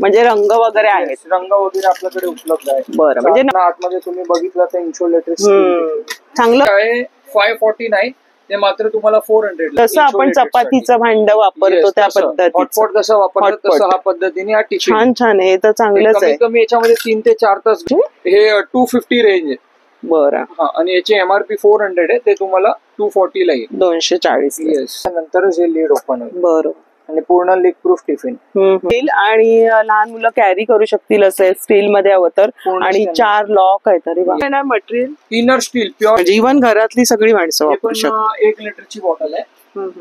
म्हणजे रंग वगैरे आहेत, रंग वगैरे आपल्याकडे उपलब्ध आहे. बरं, म्हणजे आतमध्ये तुम्ही बघितलं तर इन्सुलेटेड चांगलं आहे. 549 ते मात्र तुम्हाला 400. तसं आपण चपातीचं भांड वापरतो त्या पद्धतीचं हॉटपॉट कसं वापरतो तसं हा पद्धतीने हा टिफिन छान छान आहे. तर चांगलंच आहे. कमीत कमी याच्यामध्ये 3 ते 4 तास हे 250 रेंज आहे. बरं. आणि याची MRP 400 आहे, ते तुम्हाला 240 ला येईल. 240. नंतरच हे लीड ओपन होईल. बरं. आणि पूर्ण लीक प्रूफ टिफिन स्टील आणि लहान मुलं कॅरी करू शकतील असं स्टील मध्ये हवं तर. आणि 4 लॉक आहे. तरी मटेरियल इनर स्टील प्युअर, म्हणजे इव्हन घरातली सगळी माणसं वापरू शकतात. 1 लिटरची बॉटल आहे.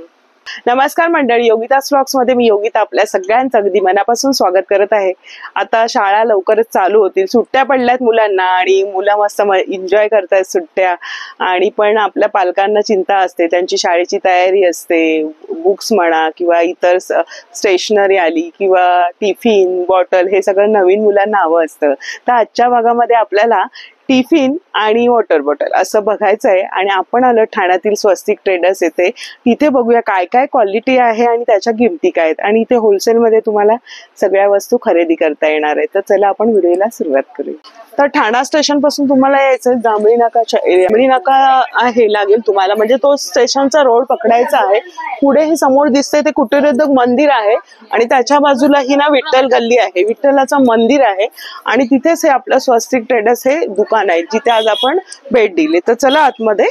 नमस्कार मंडळी, योगिताज व्लॉग्स मध्ये मी योगिता आपल्या सगळ्यांचं अगदी मनापासून स्वागत करत आहे. आता शाळा लवकरच चालू होतील, सुट्ट्या पडल्यात मुलांना आणि मुलं मस्त एन्जॉय करतायत सुट्ट्या. आणि पण आपल्या पालकांना चिंता असते, त्यांची शाळेची तयारी असते, बुक्स म्हणा किंवा इतर स्टेशनरी आली किंवा टिफिन बॉटल हे सगळं नवीन मुलांना हवं असतं. तर आजच्या भागामध्ये आपल्याला टिफिन आणि वॉटर बॉटल असं बघायचं आहे. आणि आपण आलो ठाण्यातील स्वस्तिक ट्रेडर्स येथे. तिथे बघूया काय काय क्वालिटी आहे आणि त्याच्या किमती काय आहेत. आणि इथे होलसेलमध्ये तुम्हाला सगळ्या वस्तू खरेदी करता येणार आहे. तर चला आपण व्हिडिओला सुरुवात करूया. तर ठाणा स्टेशन पासून तुम्हाला यायचं जांभळी नाकाच्या एरिया. जांभळी नाका आहे लागेल तुम्हाला, म्हणजे तो स्टेशनचा रोड पकडायचा आहे. पुढे हे समोर दिसतंय ते कुटीरोद्योग मंदिर आहे आणि त्याच्या बाजूला ही ना विठ्ठल गल्ली आहे, विठ्ठलाचं मंदिर आहे. आणि तिथेच हे आपलं स्वस्तिक ट्रेडर्स हे दुकान आहे जिथे आज आपण भेट दिली. तर चला आतमध्ये.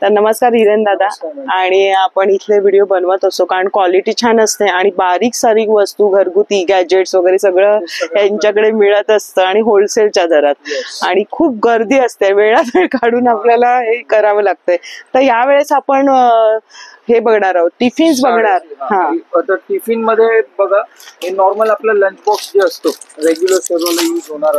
तर नमस्कार हिरेन दादा. आणि आपण इथले व्हिडिओ बनवत असतो कारण क्वालिटी छान असते आणि बारीक सारीक वस्तू घरगुती गॅजेट्स वगैरे सगळं यांच्याकडे मिळत असतं आणि होलसेलच्या दरात. आणि खूप गर्दी असते, वेळात वेळ काढून आपल्याला हे करावं लागतंय. तर यावेळेस आपण हे बघणार आहोत, टिफिन्स बघणार. आता टिफिन मध्ये बघा, हे नॉर्मल आपला लंच बॉक्स जे असतो, रेग्युलर सर्वला यूज होणारा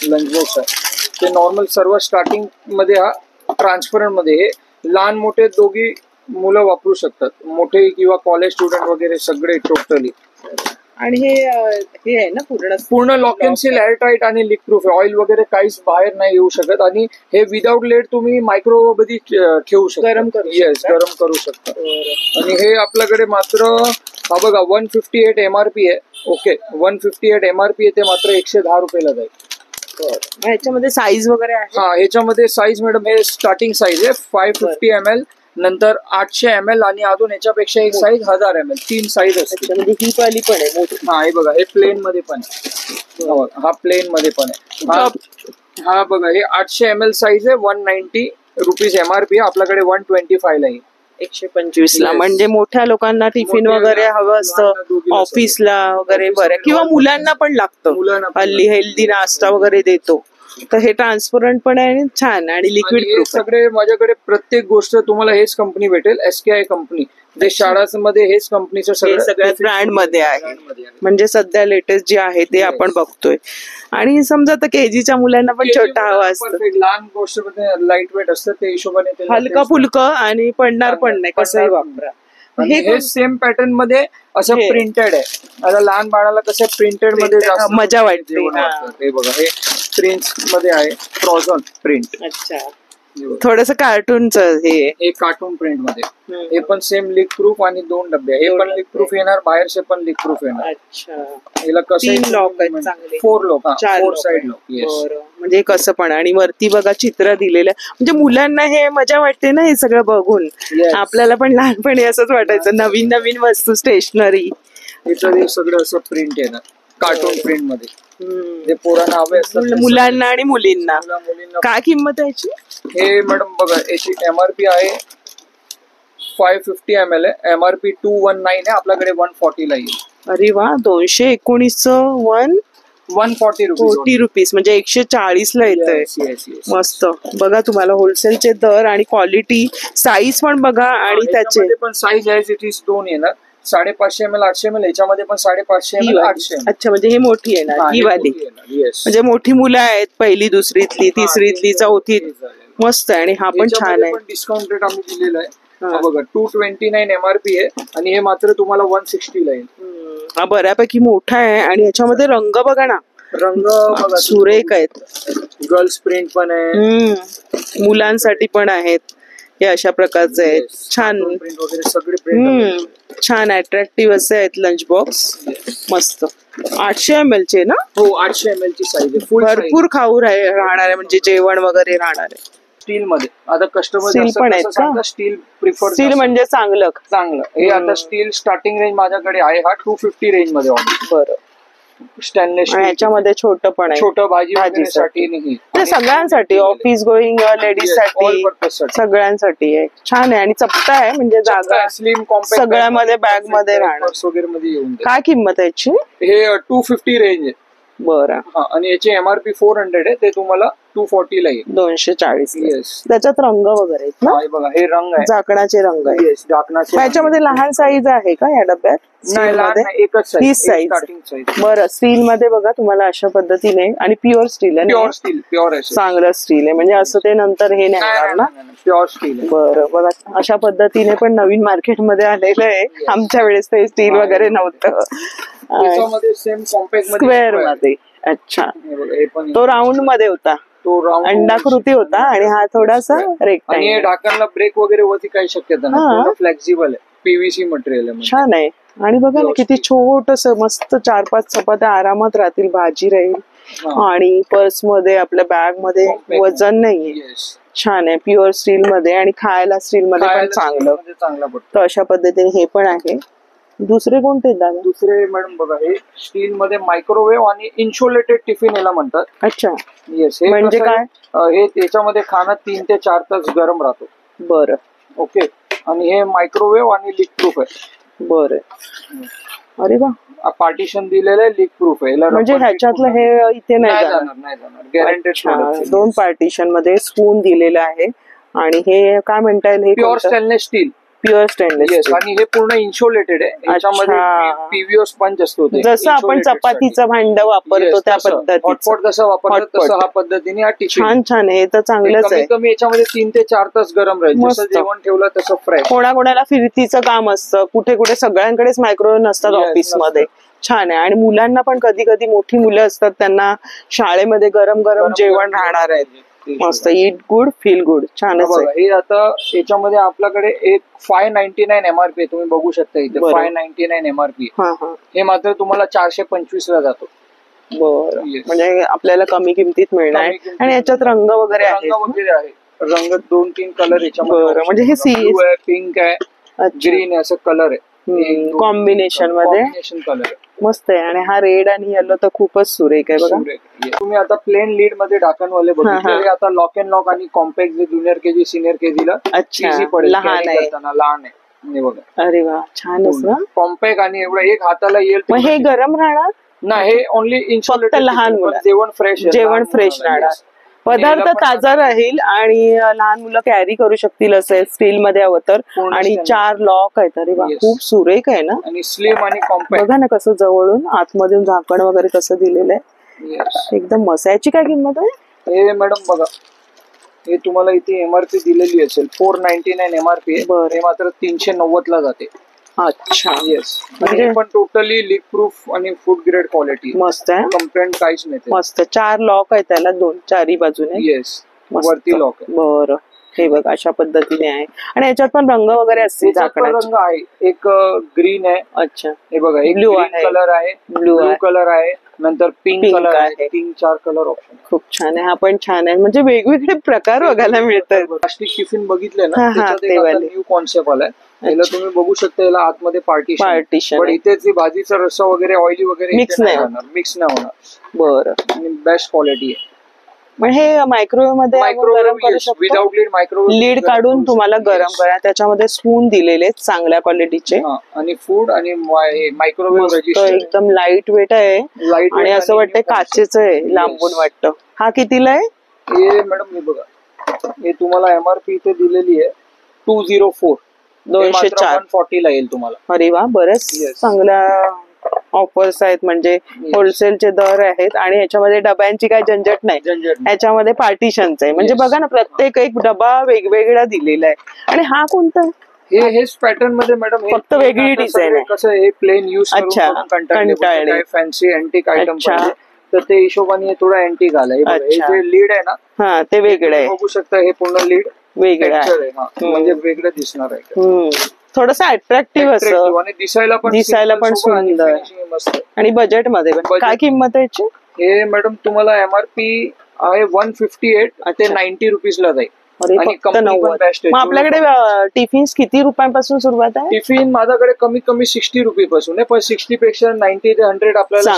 लंच बॉक्स आहे, ते नॉर्मल सर्व स्टार्टिंग मध्ये हा ट्रान्सपरंट मध्ये हे लहान मोठे दोघी मुलं वापरू शकतात, मोठे किंवा कॉलेज स्टुडंट वगैरे सगळे टोटली. आणि हे आहे ना पूर्ण lock and seal, air tight आणि लीक प्रूफ आहे. ऑइल वगैरे काहीच बाहेर नाही येऊ शकत. आणि हे विदाउट लेड तुम्ही मायक्रोवेव्ह मध्ये ठेवू शकता, गरम करू शकता. आणि हे आपल्याकडे मात्र हा बघा 158 MRP आहे. ओके, 158 MRP आहे, ते मात्र 110 रुपयाला जाईल. ह्याच्यामध्ये साईज वगैरे आहे. ह्याच्यामध्ये साईज मॅडम हे स्टार्टिंग साईज आहे 550 ml, नंतर 800 ml आणि अजून ह्याच्यापेक्षा एक साईज 1000 ml. 3 साईज असते. म्हणजे ही वाली पण आहे. हे बघा, हे प्लेन मध्ये पण आहे. हा प्लेन मध्ये पण आहे. हा बघा, हे 800 ml साईज आहे. 190 रुपीज MRP आहे. आपल्याकडे 125 ला आहे, 125 ला. म्हणजे मोठ्या लोकांना टिफिन वगैरे हवं असतं, ऑफिसला वगैरे बरं, किंवा मुलांना पण लागतं. हल्ली हेल्दी नाश्ता वगैरे देतो. तर हे ट्रान्सपरंट पण आहे छान आणि लिक्विड प्रूफ. सगळे माझ्याकडे प्रत्येक गोष्ट तुम्हाला हेच कंपनी भेटेल, SKI कंपनी. जे शाळांमध्ये हेच कंपनीचं सगळ्या ब्रँड मध्ये आहे. म्हणजे सध्या लेटेस्ट जे आहे ते आपण बघतोय. आणि समजा तर KG मुलांना पण छोटा हवा असतं, लहान गोष्ट लाईट वेट असतं, ते हिशोबाने हलका फुलकं आणि पडणार पण नाही, कसंही वापरा. हे सेम पॅटर्न मध्ये असं प्रिंटेड आहे. आता लहान बाळाला कसं प्रिंटेड मध्ये जास्त मजा वाटते. हे बघा, हे प्रिंट मध्ये आहे, फ्रोझन प्रिंट. अच्छा, थोडस कार्टूनच हे कार्टून प्रिंट मध्ये. हे पण सेम लीक प्रूफ आणि 2 डबे. हे पण लीक प्रूफ येणार, बाहेरचे पण लीक प्रूफ येणार. अच्छा, याला कसं 3 लॉक आहेत चांगले, 4 लॉक, 4 साइड लॉक. म्हणजे कसं पण. आणि वरती बघा चित्र दिलेलं, म्हणजे मुलांना हे मजा वाटते ना हे सगळं बघून. आपल्याला पण लहानपणी असंच वाटायचं, नवीन नवीन वस्तू, स्टेशनरी. हे सगळं असं प्रिंट येणार कार्टून प्रिंट मध्ये. जे पोरांना हवे असतात, मुलांना आणि मुलींना. काय किंमत आहे याची? हे मॅडम बघा, याची MRP आहे 550 ml आहे. MRP 219 आहे. आपल्याकडे 140 ला येईल. अरे वा, 219 140 रुपीज, म्हणजे 140 ला येत आहे. मस्त. बघा तुम्हाला होलसेलचे दर आणि क्वालिटी, साईज पण बघा. आणि त्याचे पण साईज आहे, इट इज 2 येणार. 550 ml, 800 ml. याच्यामध्ये पण 550 ml, 800 ml. अच्छा, म्हणजे हे मोठी आहे ना, ही वाली. म्हणजे मोठी मुलं आहेत, पहिली, दुसरीतली, तिसरीतली, चौथीत. मस्त आहे. आणि हा पण छान आहे. डिस्काउंट रेट आम्ही दिलेला आहे. बघा, 229 MRP आहे आणि हे मात्र तुम्हाला 160 ला येईल. हा बऱ्यापैकी मोठा आहे. आणि याच्यामध्ये रंग बघा ना, रंग बघा सुरेख आहेत. गर्ल्स प्रिंट पण आहे, मुलांसाठी पण आहेत. हे अशा प्रकारचे आहेत. छान प्रिंट वगैरे सगळे प्रिंट छान अट्रॅक्टिव्ह असे आहेत लंच बॉक्स. मस्त 800 ml चे ना. हो 800 ml ची साईज आहे. फुल भरपूर खाऊ राहणार आहे म्हणजे जेवण वगैरे राहणार आहे. स्टील मध्ये आता कस्टमर स्टील पण आहेत का? स्टील प्रिफर स्टील म्हणजे चांगलं हे आता स्टील स्टार्टिंग रेंज माझ्याकडे आहे हा 250 रेंज मध्ये. बरं. स्टेनलेस ह्याच्यामध्ये छोटं पण आहे. छोटं भाजीसाठी नाही, ते सगळ्यांसाठी ऑफिस गोईंग लेडीज साठी सगळ्यांसाठी आहे. छान आहे आणि चपटा आहे म्हणजे जागा स्लिम कॉम्पॅक्ट सगळ्यामध्ये बॅग मध्ये राहणार वगैरे मध्ये येऊन. काय किंमत आहे याची? हे 250 रेंज आहे. बरं. आणि याची MRP 400 आहे. ते तुम्हाला 240 ला येईल. 240. येस. त्याच्यात रंग वगैरे आहेत ना. बघा हे रंग आहे, झाकणाचे रंग आहे. येस झाकणाचे. ह्याच्यामध्ये लहान साईज आहे का या डब्यात? नाही लहान नाही, एकच साईज. ही साईज. बरं. स्टील मध्ये बघा तुम्हाला अशा पद्धतीने आणि प्युअर स्टील आहे. प्युअर स्टील, प्युअर आहे, चांगलं स्टील आहे म्हणजे असं ते नंतर हे नाही होणार ना. Pure steel. बरं. बघा अशा पद्धतीने पण नवीन मार्केटमध्ये आलेलं आहे. आमच्या वेळेस ते स्टील वगैरे नव्हतं. त्याच्यामध्ये सेम कॉम्पॅक्ट मध्ये स्क्वेअर मध्ये. अच्छा. तो राऊंड मध्ये होता. तो राऊंड अंडाकृती होता आणि हा थोडासा रेक्टांगल. आणि ढाकणला ब्रेक वगैरे होती काही शक्यता नाही. फ्लेक्झिबल आहे, PVC मटेरियल आहे. छान आहे. आणि बघा ना किती छोटस मस्त 4-5 चपात्या आरामात राहतील. भाजी राहील आणि पर्स मध्ये आपल्या बॅग मध्ये वजन नाहीये. छान आहे. प्युअर स्टील मध्ये आणि खायला स्टील मध्ये पण चांगलं तर अशा पद्धतीने हे पण आहे. दुसरे कोणते दादा? दुसरे मॅडम बघा हे स्टील मध्ये मायक्रोवेव्ह आणि इन्सुलेटेड टिफिन याला म्हणतात. अच्छा. येस. म्हणजे काय? हे त्याच्यामध्ये खाणं 3 ते 4 तास गरम राहतो. बरं. ओके. आणि हे मायक्रोवेव्ह आणि लीक प्रूफ आहे. बरं. अरे वा. पार्टिशन दिलेलं आहे, लीक प्रूफ आहे. म्हणजे ह्याच्यातलं हे इथे नाही जाणार. गॅरंटेड. 2 पार्टिशन मध्ये स्पून दिलेलं आहे आणि हे काय म्हणता येईल? हे pure stainless steel. Pure stainless. आणि हे पूर्ण इन्सुलेटेड आहे. याच्यामध्ये PVO स्पंज असतो. जसं आपण चपातीचं भांड वापरतो त्या पद्धतीत. हॉटपॉट जसं वापरतो तसं हा पद्धतीने छान आहे. तर चांगलंच आहे. कमी याच्यामध्ये 3 ते 4 तास गरम राहील. जसं जेवण ठेवलं तसं फ्रेश. कोणाकोणाला फिरतीचं काम असतं, कुठे सगळ्यांकडेच मायक्रोवेव्ह नसतात ऑफिस मध्ये. छान आहे. आणि मुलांना पण कधी कधी मोठी मुलं असतात त्यांना शाळेमध्ये गरम जेवण राहणार आहे. मस्त. Eat good feel good. छानच आहे. हे आता याच्यामध्ये आपल्याकडे एक 599 MRP तुम्ही बघू शकता इथे. 599 MRP. हे मात्र तुम्हाला 425 ला जातो. बरं. म्हणजे आपल्याला कमी किमतीत मिळणार. आणि याच्यात रंग वगैरे आहे. रंग 2-3 कलर याच्यामध्ये. म्हणजे हे पिंक आहे, ग्रीन आहे, असं कलर आहे. कॉम्बिनेशन मध्ये कलर आहे. मस्त आहे. आणि हा रेड आणि येलो तर खूपच सुरेख आहे बघा. तुम्ही आता प्लेन लीड मध्ये ढाकणवाले बघितले. आता लॉक अँड लॉक आणि कॉम्पॅक्ट जे ज्युनियर KG सिनियर KG ला इझी पडेल. लहान आहे बघा. अरे वा. छानच ना. कॉम्पॅक्ट आणि एवढं एक हाताला येईल. मग हे गरम राहणार नाही. हे ओनली इन्सुलेटेड. लहान मुलं जेवण फ्रेश राहणार. पदार्थ ताजा राहील आणि लहान मुलं कॅरी करू शकतील असं स्टील मध्ये हवं तर. आणि 4 लॉक आहेत. अरे वा. खूप सुरेख आहे ना. आणि स्लिम आणि कॉम्पॅक्ट. बघा ना कसं जवळून आतमधून झाकण वगैरे कसं दिलेलं आहे. एकदम मस्त. याची काय किंमत आहे? हे मॅडम बघा हे तुम्हाला इथे MRP दिलेली असेल 499 MRP आहे. हे मात्र 390 ला जाते. अच्छा. येस. म्हणजे पण टोटली लीक प्रूफ आणि फूड ग्रेड क्वालिटी. मस्त आहे. कंप्लेंट काहीच नाही. मस्त. 4 लॉक आहे त्याला. 2 चारी बाजूने. येस. वरती लॉक आहे. बरं. हे बघ अशा पद्धतीने आहे. आणि याच्यात पण रंग वगैरे असतील. रंग आहे. एक ग्रीन आहे. अच्छा. हे बघा एक ब्लू कलर आहे, ब्लू कलर आहे, नंतर पिंक कलर आहे. 3-4 कलर ऑप्शन. खूप छान आहे. हा पण छान आहे. म्हणजे वेगवेगळे प्रकार बघायला मिळतात. प्लास्टिक टिफिन बघितले ना त्याच्यात न्यू कॉन्सेप्ट आलाय. याला तुम्ही बघू शकता. याला आतमध्ये पार्टिशन. पण इथेच भाजीचा रस्सा वगैरे ऑइली वगैरे मिक्स नाही होणार. बरं. आणि बेस्ट क्वालिटी आहे. मग हे मायक्रोवेव्ह मध्ये गरम करू शकतो. Without lead microwave. लीड काढून तुम्हाला गरम करा. त्याच्यामध्ये स्पून दिलेले चांगल्या क्वालिटीचे. आणि फूड आणि मायक्रोवेव्ह एकदम लाईट वेट आहे. आणि असं वाटतं काचेचं आहे. लांबून वाटतं. हा कितीला आहे? हे मॅडम हे बघा हे तुम्हाला MRP इथे दिलेली आहे 204. 204. 140 ला येईल तुम्हाला. अरे वा. बरेच चांगल्या ऑफर्स आहेत. म्हणजे होलसेलचे दर आहेत. आणि याच्यामध्ये डब्यांची काही झंझट नाही. याच्यामध्ये पार्टिशनच आहे. म्हणजे बघा ना प्रत्येक एक डबा वेगवेगळा दिलेला आहे. आणि हा कोणता आहे? हेच पॅटर्न मध्ये मॅडम फक्त वेगळी डिझाईन आहे. कसं हे प्लेन यूज कंटाळले फॅन्सी अँटिक आयटम तर ते हिशोबाने थोडा अँटिक आलाय. हे जे लीड आहे ना ते वेगळं आहे. बघू शकता. हे पूर्ण लीड वेगळं आहे. टेक्स्चर आहे हा, म्हणजे वेगळं दिसणार आहे. थोडस अट्रॅक्टिव्ह असं आणि दिसायला पण सुंदर मस्त. आणि बजेट मध्ये पण. काय किंमत आहे याची? हे मॅडम तुम्हाला MRP आहे 158 ते 90 रुपीजला जाईल. आणि कंपनी पण बेस्ट आहे. आपल्याकडे टिफिन किती रुपयांपासून सुरुवात आहे? टिफिन माझ्याकडे कमी कमी 60 रुपये पासून आहे, पण 60 पेक्षा 90 ते 100 आपल्याला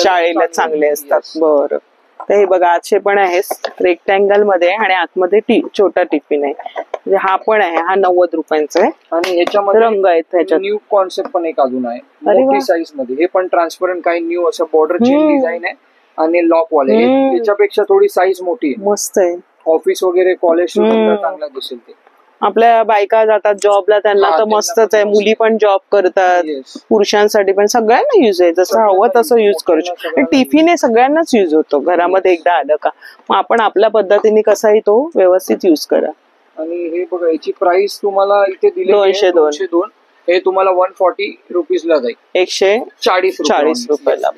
शाळेला चांगले असतात. बरं. तर हे बघा असे पण आहे रेक्टँगल मध्ये आणि आतमध्ये छोटा टिफिन आहे. म्हणजे हा पण आहे, हा 90 रुपयांचा आहे. आणि ह्याच्यामध्ये रंग आहेत ह्याच्यात. न्यू कॉन्सेप्ट पण एक अजून आहे मोठी साईज मध्ये. हे पण ट्रान्सपरंट काही न्यू असं बॉर्डर चेन डिझाईन आहे आणि लॉक वाले. याच्यापेक्षा थोडी साईज मोठी आहे. मस्त आहे. ऑफिस वगैरे कॉलेज स्टुडंटला चांगला दिसेल ते. आपल्या बायका जातात जॉबला, त्यांना तर मस्तच आहे. मुली पण जॉब करतात, पुरुषांसाठी पण सगळ्यांना युज आहे. जसं हवं तसं युज करू शकतो. टिफिन हे सगळ्यांनाच युज होतो घरामध्ये एकदा आलं का. मग आपण आपल्या पद्धतीने कसाही तो व्यवस्थित युज करा. आणि हे बघा याची प्राइस तुम्हाला इथे दिली 202. हे तुम्हाला 140 रुपीजला जाईल. 140 रुपयाला.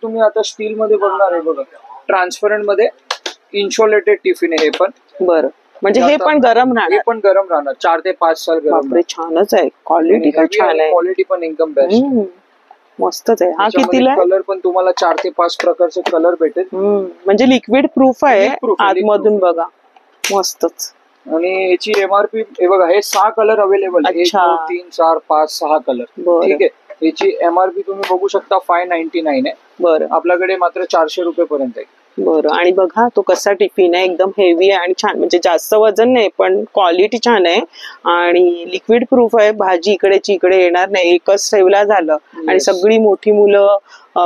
तुम्ही आता स्टील मध्ये बघणार आहे बघा, ट्रान्सपरंट मध्ये इन्सुलेटेड टिफिन आहे हे पण. बरं. म्हणजे हे पण गरम राहणार? हे पण गरम राहणार 4 ते 5 साल गरम. छानच आहे. क्वालिटी पण छान आहे. क्वालिटी पण एकदम बेस्ट. मस्तच आहे. हा कितीला आहे? कलर पण तुम्हाला 4 ते 5 प्रकारचे कलर भेटेल. म्हणजे लिक्विड प्रूफ आहे आतमधून बघा. मस्तच. आणि याची MRP हे बघा, हे 6 कलर अवेलेबल आहे. 1 2 3 4 5 6 कलर. ठीक आहे. याची MRP तुम्ही बघू शकता 599 आहे. बरं. आपल्याकडे मात्र 400 रुपये पर्यंत आहे. बरं. आणि बघा तो कसा टिफिन आहे, एकदम हेवी आहे आणि छान. म्हणजे जास्त वजन नाही पण क्वालिटी छान आहे आणि लिक्विड प्रूफ आहे. भाजी इकडेची इकडे येणार नाही, एकच ठेवला झालं. आणि सगळी मोठी मुलं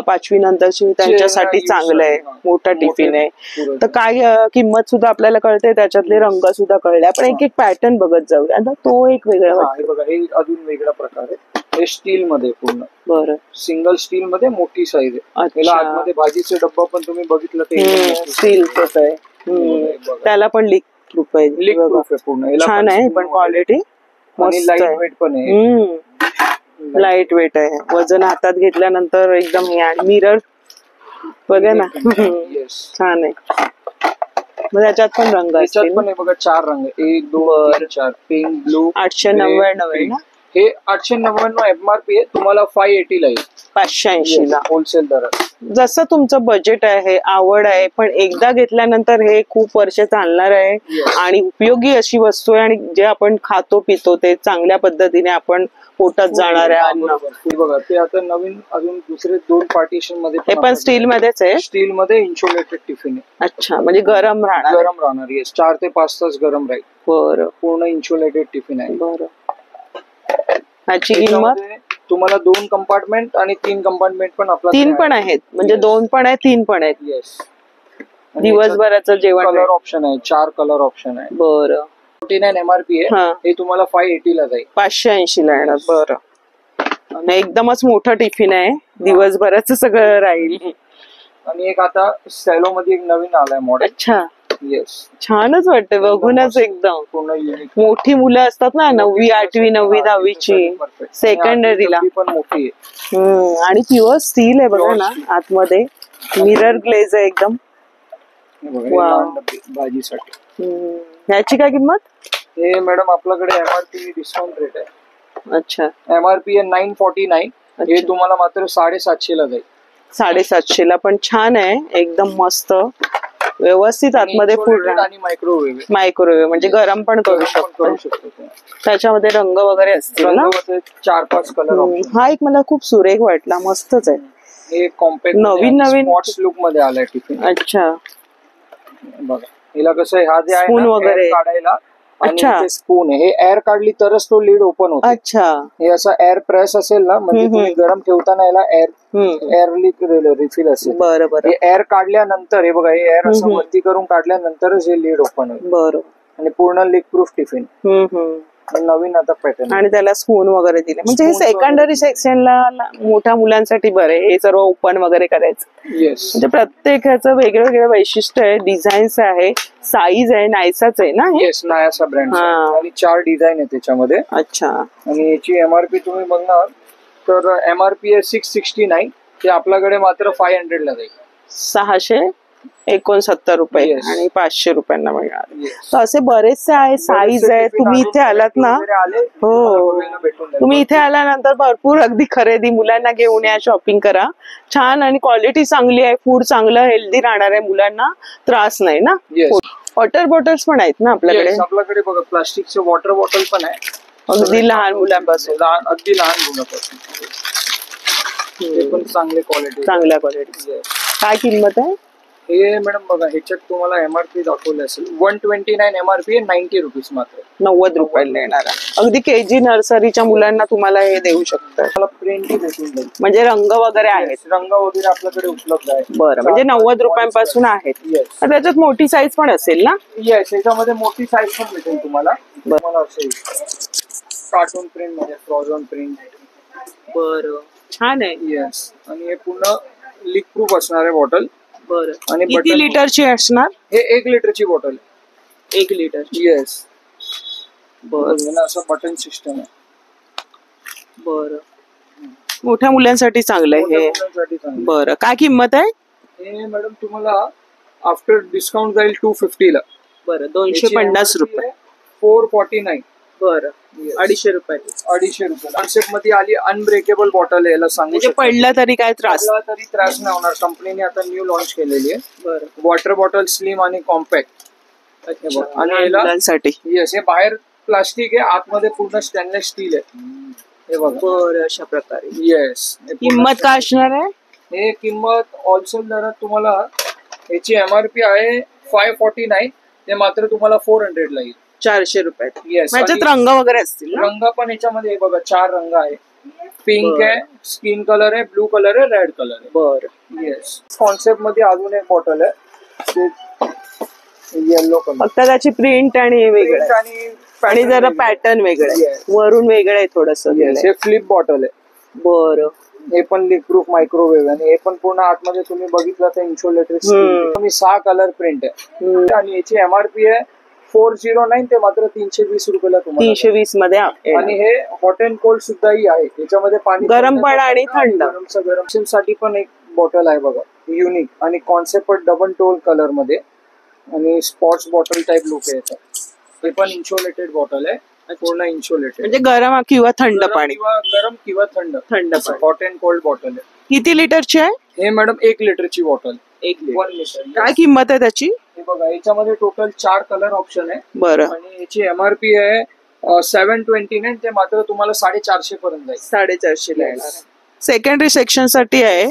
5वी नंतरची त्यांच्यासाठी चांगलं आहे. मोठा टिफिन आहे. तर काय किंमत सुद्धा आपल्याला कळते, त्याच्यातले रंग सुद्धा कळले. आपण एक एक पॅटर्न बघत जाऊया. आता तो एक वेगळा बघा, हे अजून वेगळा प्रकार आहे. हे स्टील मध्ये पूर्ण. बरं. सिंगल स्टील मध्ये मोठी साईज आहे. आतमध्ये भाजीचे डब्बा पण तुम्ही बघितलं ते स्टीलच आहे. त्याला पण लीक प्रूफ आहे. लीक प्रूफ आहे पूर्ण. छान आहे पण क्वालिटी. आणि लाईट वेट पण आहे. लाईट वेट आहे. वजन हातात घेतल्यानंतर एकदम हे. आणि मिरर बघा ना. छान आहे. मग त्याच्यात पण रंग असतात. पण बघा 4 रंग, 1 2 3 4. Pink, blue. 899 आहे ना हे? 899 MRP आहे. तुम्हाला 580 ला येईल. 580 ला होलसेल दरात. जसं तुमचं बजेट आहे, आवड आहे, पण एकदा घेतल्यानंतर हे खूप वर्ष चालणार आहे आणि उपयोगी अशी वस्तू आहे. आणि जे आपण खातो पितो ते चांगल्या पद्धतीने आपण पोटात जाणार आहे अन्न. बघा ते आता नवीन अजून दुसरे 2 पार्टिशन मध्ये. हे पण स्टील मध्येच आहे? स्टील मध्ये इन्सुलेटेड टिफिन आहे. अच्छा. म्हणजे गरम राहणार? गरम राहणार. येस. 4 ते 5 तास गरम राहील. बरं. पूर्ण इन्सुलेटेड टिफिन आहे. बरं. ह्याची किंमत? तुम्हाला 2 कंपार्टमेंट आणि 3 कंपार्टमेंट पण आपला 3 पण आहेत. म्हणजे 2 पण आहेत, 3 पण आहेत. येस. दिवसभराचं जेवण. कलर ऑप्शन आहे. 4 कलर ऑप्शन आहे. बरं. 49 MRP आहे. हे तुम्हाला 580 ला जाईल. 580 ला येणार. बरं. एकदमच मोठं टिफिन आहे, दिवसभराचं सगळं राहील. आणि एक आता सॅलो मध्ये एक नवीन आलाय मॉडेल. अच्छा. येस. छानच वाटतं बघूनच. एकदम पूर्ण युनिक. मोठी मुलं असतात ना, 9वी 8वी 9वी 10वीची, सेकंडरीला पण मोठी आहे. आणि प्युअर स्टील आहे बघा ना. आतमध्ये मिरर ग्लेज आहे एकदम. भाजीसाठी. ह्याची काय किंमत? हे मॅडम आपल्याकडे MRP डिस्काउंट रेट आहे. अच्छा. MRP आहे 949. हे तुम्हाला मात्र 750 ला जाईल. 750 ला. पण छान आहे एकदम मस्त व्यवस्थित. आतमध्ये फूड आणि मायक्रोवेव्ह म्हणजे गरम पण करू शकतो. त्याच्यामध्ये रंग वगैरे असतील ना? 4-5 कलर. हा एक मला खूप सुरेख वाटला. मस्तच आहे. हे कॉम्पॅक्ट नवीन स्पॉट्स लुक मध्ये आलाय टिफिन. अच्छा. बघा हिला कसं आहे, हा जे आहे स्पून वगैरे काढायला. अच्छा. स्पून आहे. हे एअर काढली तरच तो लीड ओपन होतो. अच्छा. हे असं एअर प्रेस असेल ना, म्हणजे तुम्ही गरम ठेवताना याला एअर रिफिल असेल. बरोबर. हे एअर काढल्यानंतर हे बघा, हे एअर असं वरती करून काढल्यानंतरच हे लीड ओपन होईल. बरोबर. आणि पूर्ण लीक प्रूफ टिफिन. नवीन आता पॅटर्न. आणि त्याला स्पून वगैरे दिले. म्हणजे हे सेकंडरी सेक्शनला मोठ्या मुलांसाठी बरं आहे. हे सर्व ओपन वगैरे करायचं. येस. म्हणजे प्रत्येकाचं वेगळं वेगळं वैशिष्ट्य आहे, डिझाईन्स आहे, साईज आहे. नायसाच आहे ना? Yes, Nayasa brand. आणि 4 डिझाईन आहे त्याच्यामध्ये. अच्छा. आणि याची MRP तुम्ही बघणार तर MRP आहे 669. ते आपल्याकडे मात्र 500 ला जाईल. 600 ₹69 Yes. आणि 500 रुपयांना मिळणार. Yes. तर असे बरेचसे आहे, साईज आहे. तुम्ही इथे आलात ना, हो, तुम्ही इथे आल्यानंतर भरपूर अगदी खरेदी, मुलांना घेऊन या, शॉपिंग करा. छान आणि क्वालिटी चांगली आहे, फूड चांगलं हेल्दी राहणार आहे, मुलांना त्रास नाही ना. वॉटर बॉटल्स पण आहेत ना आपल्याकडे. आपल्याकडे बघा प्लास्टिकचे वॉटर बॉटल पण आहे, अगदी लहान मुलांपासून. अगदी लहान मुलांपासून. ते पण चांगल्या क्वालिटी. काय किंमत आहे हे मॅडम बघा, ह्याच्यात तुम्हाला एमआरपी दाखवलं असेल 129 एमआरपी आहे, 90 रुपीज मात्र. ₹90 देणार. अगदी केजी नर्सरीच्या मुलांना तुम्हाला हे देऊ शकतं. मला प्रिंट भेटून जाईल, म्हणजे रंग वगैरे आहेत. रंग वगैरे आपल्याकडे उपलब्ध आहे. बरं, म्हणजे ₹90 आहेत. Yes. त्याच्यात मोठी साईज पण असेल ना. येस, याच्यामध्ये मोठी साईज पण भेटेल तुम्हाला. तुम्हाला असेल कार्टून प्रिंट मध्ये, फ्रोझन प्रिंट. बरं, छान आहे. येस, आणि हे पूर्ण लीक प्रूफ असणार आहे बॉटल. बरं, आणि किती लिटरची असणार. हे 1 लिटरची बॉटल. 1 लिटर. येस. बरं, असं बटन सिस्टम आहे. बरं, मोठ्या मुलांसाठी चांगलं आहे हे. मुलांसाठी चांगलं. बरं, काय किंमत आहे. हे मॅडम तुम्हाला आफ्टर डिस्काउंट जाईल 250 ला. बरं, ₹250. 449. बरं, ₹250. ₹250. कॉन्सेप्ट मध्ये आली अनब्रेकेबल बॉटल आहे, याला सांगू म्हणजे शकतो. पडलं तरी काय त्रास. तरी त्रास नाही होणार. कंपनीने आता न्यू लॉन्च केलेली आहे. बरं, वॉटर बॉटल स्लिम आणि कॉम्पॅक्ट. आणि याला मुलांसाठी. येस, हे बाहेर प्लास्टिक आहे, आतमध्ये पूर्ण स्टेनलेस स्टील आहे. हे बघा. बरं, अशा प्रकारे. येस. किंमत काय असणार आहे. हे किंमत होलसेल दरात तुम्हाला, याची एमआरपी आहे 549, ते मात्र तुम्हाला 400 ला येईल. ₹400. येस. याच्यात रंग वगैरे असतील ना? रंग पण याच्यामध्ये बघा 4 रंग आहे. पिंक आहे, स्किन कलर आहे, ब्लू कलर आहे, रेड कलर आहे. बरं. येस. कॉन्सेप्ट मध्ये अजून एक बॉटल आहे, येलो कलर. फक्त त्याची प्रिंट आणि हे वेगळं आहे. आणि जरा पॅटर्न वेगळं आहे, वरून वेगळं आहे थोडस. हे फ्लिप बॉटल आहे. बरं, हे पण लीक प्रूफ मायक्रोवेव्ह, आणि हे पण पूर्ण आतमध्ये तुम्ही बघितलं तर इन्सुलेटेड स्टील. 6 कलर प्रिंट आहे. आणि याची एमआरपी आहे 409, ते मात्र 320 रुपयाला तुम्हाला. 320 मध्ये. आणि हे हॉट अँड कोल्ड सुद्धा ही आहे, याच्यामध्ये पाणी गरम पण आणि थंड. गरम साठी पण एक बॉटल आहे बघा, युनिक. आणि कॉन्सेप्ट डबल टोन कलर मध्ये, आणि स्पॉट्स बॉटल टाइप लुक आहे याचा. हे पण इन्सुलेटेड बॉटल आहे, पूर्ण इन्सुलेटेड. म्हणजे गरम किंवा थंड पाणी. गरम किंवा थंड पाणी. हॉट अँड कोल्ड बॉटल आहे. किती लिटरची आहे. हे मॅडम 1 लिटरची बॉटल. 1 लिटर. काय किंमत आहे त्याची. हे बघा, याच्यामध्ये टोटल 4 कलर ऑप्शन आहे. बरं. आणि याची एमआरपी आहे 729, ते मात्र तुम्हाला 450 पर्यंत जाईल. 450 ला येणार. सेकंडरी सेक्शन साठी आहे.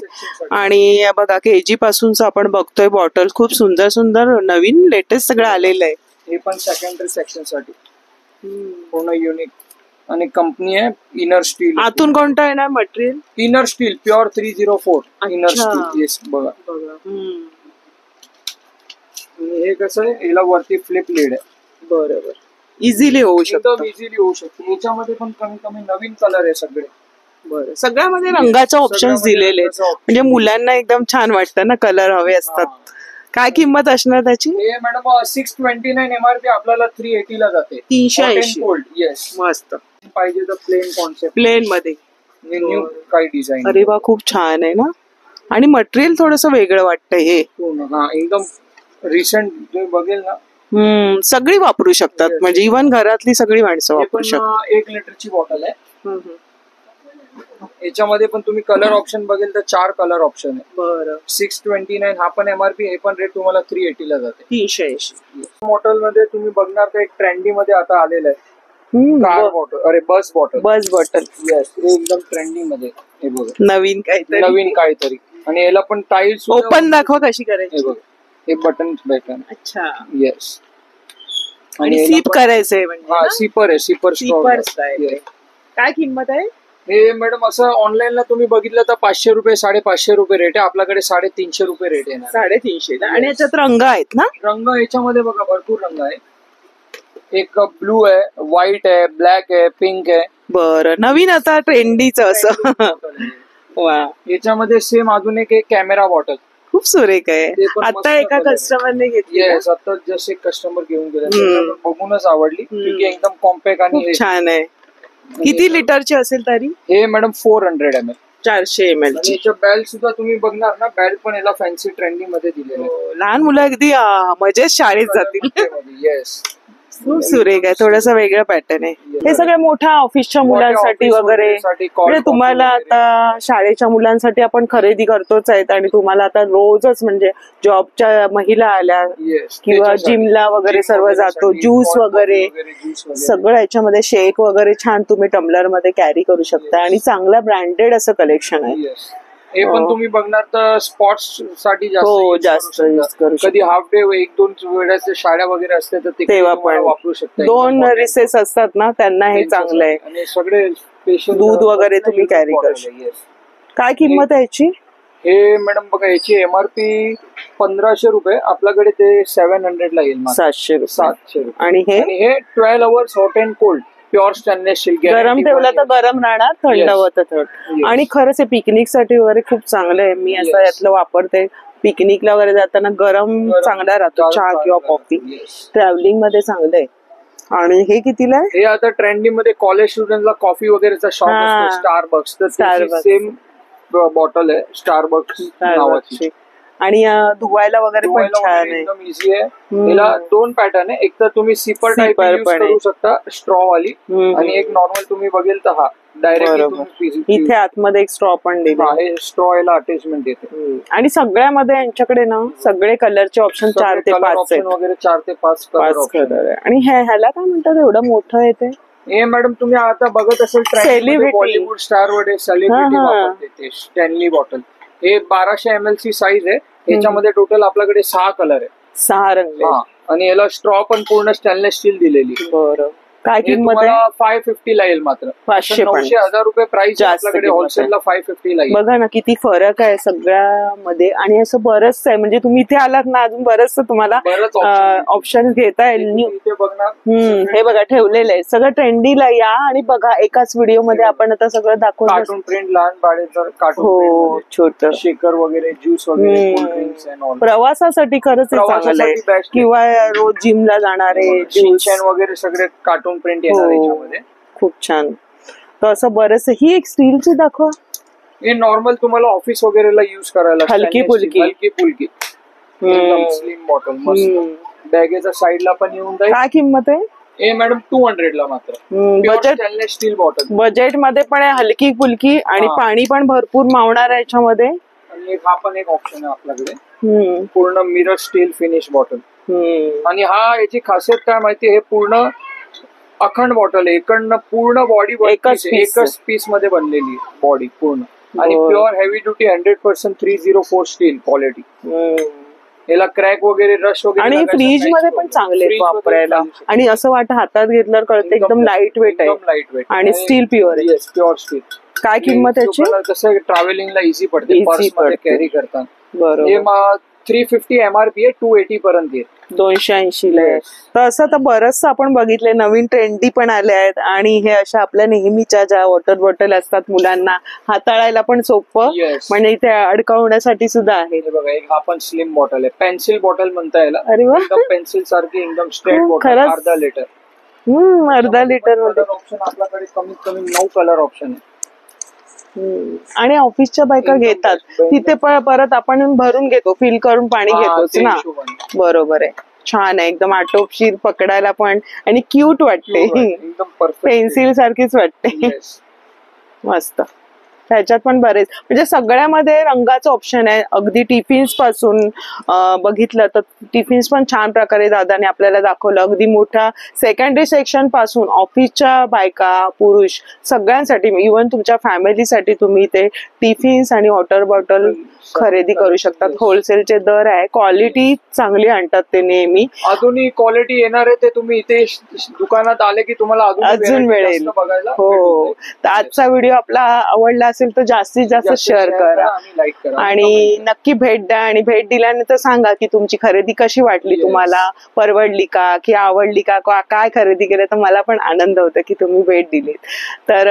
आणि बघा, केजी पासूनच आपण बघतोय बॉटल, खूप सुंदर सुंदर नवीन लेटेस्ट सगळं आलेलं आहे. हे पण सेकंडरी सेक्शन साठी पूर्ण युनिक. आणि कंपनी आहे इनर स्टील. आतून कोणतं येणार material. Inner steel pure 304 inner steel. Yes, बघा. हे कसं आहे, याला वरती फ्लिप लिड आहे. बरोबर, इझिली होऊ शकतो. एकदम इझिली होऊ शकतो. याच्यामध्ये पण कमी कमी नवीन कलर आहे सगळे. बरं, सगळ्यामध्ये रंगाचे ऑप्शन्स दिलेले आहेत, म्हणजे मुलांना एकदम छान वाटतं ना, कलर हवे असतात. काय किंमत असणार त्याची. हे मॅडम 629 एमआरपी, आपल्याला 380 ला जाते. 380. येस. मस्त. पाहिजे तर प्लेन कॉन्सेप्ट, प्लेन मध्ये न्यू काही डिझाईन. अरे वा, खूप छान आहे ना. आणि मटेरियल थोडस वेगळं वाटतं हे. हा, एकदम रिसेंट जे बघेल ना, सगळी वापरू शकतात. म्हणजे इव्हन घरातली सगळी माणसं वापरू शकतात. 1 लिटरची बॉटल आहे. याच्यामध्ये पण तुम्ही कलर ऑप्शन बघेल तर 4 कलर ऑप्शन आहे. बरं. 629 हा पण एमआरपी, हे पण रेट तुम्हाला 380 ला जाते. 380. बॉटल मध्ये तुम्ही बघणार तर एक ट्रेंडी मध्ये आता आलेलं आहे, कार बॉटल. अरे, बस बॉटल. बस बॉटल. येस, एकदम ट्रेंडिंग मध्ये. हे बघा, नवीन काहीतरी. आणि याला पण टाईल्स. ओपन दाखव कशी करायची. हे बघा, हे बटन बॅटन. अच्छा. येस. आणि सीप करायचंय म्हणजे. हा, सीपर आहे. सीपर स्टॉक. काय किंमत आहे. हे मॅडम असं ऑनलाईनला तुम्ही बघितलं तर 500 रुपये 550 रुपये रेट आहे. आपल्याकडे 350 रुपये रेट आहे. 350. आणि याच्यात रंग आहेत ना. रंग याच्यामध्ये बघा भरपूर रंग आहे. एक ब्लू आहे, व्हाईट आहे, ब्लॅक आहे, पिंक आहे. बरं, नवीन आता ट्रेंडीच असं. वा, याच्यामध्ये सेम अजून एक कॅमेरा बॉटल. खूप सुरेख आहे. आता एका कस्टमरने घेतली. येस, आता जस्ट एक कस्टमर घेऊन गेला, बघूनच आवडली. एकदम कॉम्पॅक्ट आणि छान आहे. किती लिटरची असेल तरी. हे मॅडम 400 ml. 400 ml ची. याच्या बॅल सुद्धा तुम्ही बघणार ना, बॅल पण याला फॅन्सी ट्रेंडी मध्ये दिलेले. लहान मुलं अगदी मजेत शाळेत जातील. येस, खूप सुरेख आहे, थोडासा वेगळा पॅटर्न आहे. हे सगळं मोठ्या ऑफिसच्या मुलांसाठी वगैरे, म्हणजे तुम्हाला आता शाळेच्या मुलांसाठी आपण खरेदी करतोच आहेत, आणि तुम्हाला आता रोजच म्हणजे जॉबच्या महिला आल्या किंवा जिमला वगैरे सर्व जातो, ज्यूस वगैरे सगळं याच्यामध्ये शेक वगैरे छान तुम्ही टम्बलर मध्ये कॅरी करू शकता, आणि चांगला ब्रँडेड असं कलेक्शन आहे. हे पण तुम्ही बघणार तर स्पॉट्स साठी जास्त यूज करू. कधी हाफ डे 1-2 वेळेस शाळा वगैरे असते तर तेव्हा पण वापरू शकता. 2 रिसेस असतात ना, त्यांना हे चांगलं आहे. आणि सगळे स्पेशल दूध वगैरे तुम्ही कॅरी करू शकता. काय किंमत आहे याची? हे मॅडम बघा, याची MRP 1500 रुपये, आपल्याकडे ते 700 ला येईल. 700 रुपये. आणि हे 12 hours hot and cold pure stainless steel. गरम ठेवलं तर गरम राहणार, थंड होतं थंड. आणि खरंच हे पिकनिक साठी वगैरे खूप चांगलं आहे. मी असं यातलं वापरते, पिकनिकला वगैरे जाताना गरम चांगला राहतो, चहा किंवा कॉफी. ट्रॅव्हलिंग मध्ये चांगलं आहे. आणि हे कितीला आहे? हे आता ट्रेंडिंग मध्ये कॉलेज स्टुडंटला कॉफी वगैरेचा शॉप असतो, स्टारबक्स, तर सेम बॉटल आहे स्टारबक्स नावाची. आणि धुवायला वगैरे पण छान आहे, एकदम इझी आहे. याला 2 पॅटर्न आहे, एक तर तुम्ही सिपर टाइप यूज करू शकता स्ट्रॉ वाली, आणि एक नॉर्मल तुम्ही बघेल तर हा डायरेक्ट इथे आतमध्ये एक स्ट्रॉ पण दिला आहे, स्ट्रॉ याला अटॅचमेंट येते. आणि सगळ्यामध्ये यांच्याकडे ना सगळे कलरचे ऑप्शन 4 ते 5 वगैरे 4 ते 5 कलर आहे. आणि ह्याला काय म्हणतात एवढं मोठं आहे ते? हे मॅडम तुम्ही आता बघत असेल बॉलिवूड स्टार वगैरे सेलिब्रिटी वापरते ते स्टॅनली बॉटल. हे 1200 ml ची साईज आहे. याच्यामध्ये टोटल आपल्याकडे 6 कलर आहे, 6 रंग. आणि याला स्ट्रॉ पण पूर्ण स्टेनलेस स्टील दिलेली. बरं, काय किंमत आहे? 550 ला येईल, मात्र 500-1000 रुपये प्राइस आपल्याकडे, होलसेलला 550 ला येईल. बघा ना किती फरक आहे सगळ्यामध्ये. आणि असं बरंच आहे, म्हणजे तुम्ही इथे आलात ना अजून बरंच तुम्हाला ऑप्शन घेता येईल. हे बघा ठेवलेलं आहे सगळं ट्रेंडीला. या आणि बघा, एकाच व्हिडिओ मध्ये आपण आता सगळं दाखवतो. कार्टून प्रिंट, लहान बाळेचं कार्टून, हो छोट शेकर वगैरे, ज्यूस वगैरे, कोल्ड ड्रिंक्स एंड ऑल. प्रवासासाठी खरंच चांगलं आहे, किंवा रोज जिमला जाणारे ज्यूस वगैरे सगळे कार्टून प्रिंट येणार याच्यामध्ये. खूप छान. तर असं बरंच. ही एक स्टीलची दाखवा. हे नॉर्मल तुम्हाला ऑफिस वगैरेला युज करायला, हलकी फुलकी स्लिम बॉटल, मस्त. बॅगेच्या साईडला पण येऊन जाईल. काय किंमत आहे? हे मॅडम 200 ला, मात्र budget stainless steel bottle. Budget मध्ये पण आहे, हलकी फुलकी, आणि पाणी पण भरपूर मावणार आहे याच्यामध्ये. आणि हा पण एक ऑप्शन आहे आपल्याकडे, पूर्ण मिरर स्टील फिनिश बॉटल. आणि याची खासियत काय माहिती, हे पूर्ण अखंड बॉटल आहे, इकडनं पूर्ण बॉडी एकच पीस मध्ये बनलेली बॉडी पूर्ण. आणि pure heavy duty 100% 304 steel quality. याला क्रॅक वगैरे, रश वगैरे, आणि फ्रीज मध्ये पण चांगले वापरायला. आणि असं वाटतं हातात घेतल्यावर कळतं एकदम लाईट वेट आहे, आणि स्टील प्युअर आहे. Pure steel. काय किंमत त्याची? कसं ट्रॅव्हलिंगला इझी पडते, पर्स मध्ये कॅरी करतात. बरोबर. 350 MRP आहे, 280 पर्यंत आहे, 280 ला. तर असं तर बरंच आपण बघितलंय, नवीन ट्रेंडी पण आल्या आहेत. आणि हे अशा आपल्या नेहमीच्या ज्या वॉटर बॉटल असतात मुलांना हाताळायला पण सोपं, म्हणजे इथे अडकवण्यासाठी सुद्धा आहे. बघा, एक हा पण स्लिम बॉटल आहे, पेन्सिल बॉटल म्हणता येईल. अरे वा, पेन्सिल सारखी एकदम स्ट्रेट बॉटल, अर्धा लिटर. अर्धा लिटर मध्ये ऑप्शन आपल्याकडे कमीत कमी 9 कलर ऑप्शन आहे. आणि ऑफिसच्या बायका घेतात तिथे परत आपण भरून घेतो, फिल करून पाणी घेतोच ना. बरोबर आहे, छान आहे एकदम, आटोपशीर पकडायला पण, आणि क्यूट वाटते, पेन्सिल सारखीच वाटते. मस्त. त्याच्यात पण बरेच, म्हणजे सगळ्यामध्ये रंगाचं ऑप्शन आहे. अगदी टिफिन्स पासून बघितलं तर टिफिन्स पण छान प्रकारे दादाने आपल्याला दाखवलं. अगदी मोठा सेकंडरी सेक्शन पासून ऑफिसच्या बायका, पुरुष सगळ्यांसाठी, इव्हन तुमच्या फॅमिलीसाठी तुम्ही ते टिफिन्स आणि वॉटर बॉटल खरेदी करू शकतात. होलसेलचे दर आहे, क्वालिटी चांगली आणतात ते नेहमी. अजूनही क्वालिटी येणार आहे, ते तुम्ही इथे दुकानात आले की तुम्हाला अजून मिळेल. हो, तर आजचा व्हिडिओ आपला आवडला असेल तर जास्तीत जास्त शेअर करा, लाईक करा, आणि नक्की भेट द्या. आणि भेट दिल्यानंतर सांगा की तुमची खरेदी कशी वाटली, तुम्हाला परवडली का, की आवडली का, काय खरेदी केलं, तर मला पण आनंद होतो की तुम्ही भेट दिलीत. तर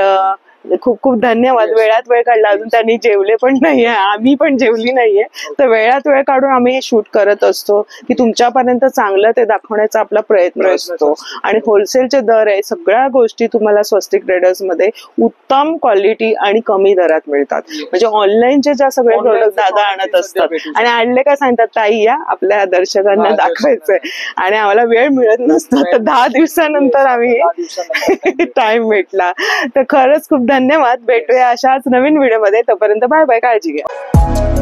खूप खूप धन्यवाद. वेळात वेळ काढला. अजून त्यांनी जेवले पण नाहीये, आम्ही पण जेवली नाहीये, तर वेळात वेळ काढून आम्ही हे शूट करत असतो की तुमच्यापर्यंत चांगलं ते दाखवण्याचा आपला प्रयत्न असतो. आणि होलसेलचे दर आहे, सगळ्या गोष्टी तुम्हाला स्वस्तिक ट्रेडर्स मध्ये उत्तम क्वालिटी आणि कमी दरात मिळतात. म्हणजे ऑनलाईनचे ज्या सगळे प्रोडक्ट दादा आणत असतात आणि आणले काय सांगतात, ताई या आपल्या दर्शकांना दाखवायचंय, आणि आम्हाला वेळ मिळत नसतो, तर 10 दिवसानंतर आम्ही टाइम भेटला. तर खरंच खूप धन्यवाद. भेटूया अशाच नवीन व्हिडिओ मध्ये. तोपर्यंत बाय बाय, काळजी घ्या.